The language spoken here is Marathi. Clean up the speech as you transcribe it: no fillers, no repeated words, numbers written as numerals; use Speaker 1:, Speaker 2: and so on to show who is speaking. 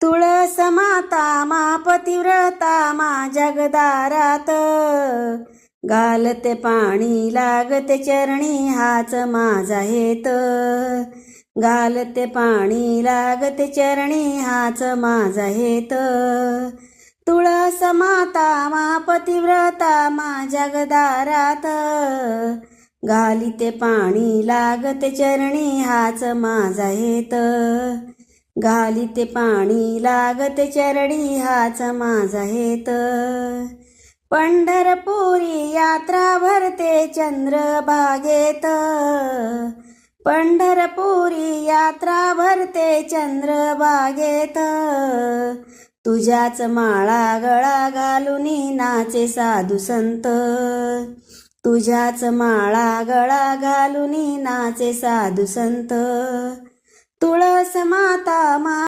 Speaker 1: तुळस माता मा पतिव्रता माझ्या गदारात, घालते पाणी लागते चरणी हाच माझा हेत, घालते पाणी लागते चरणी हाच माझा हेत. तुळस माता मा पतिव्रता माझ्या गदारात, घालिते पाणी लागते चरणी हाच माझा हेत, घालिते पाणी लागते चरणी हाच माझा हेत. पंढरपुरी यात्रा भरते चंद्रभागेत, पंढरपुरी यात्रा भरते चंद्रभागेत, तुझ्याच माळा गळा घालूनी नाचे साधू संत, तुझ्याच माळा गळा घालूनी नाचे साधू संत. तुळस माता मा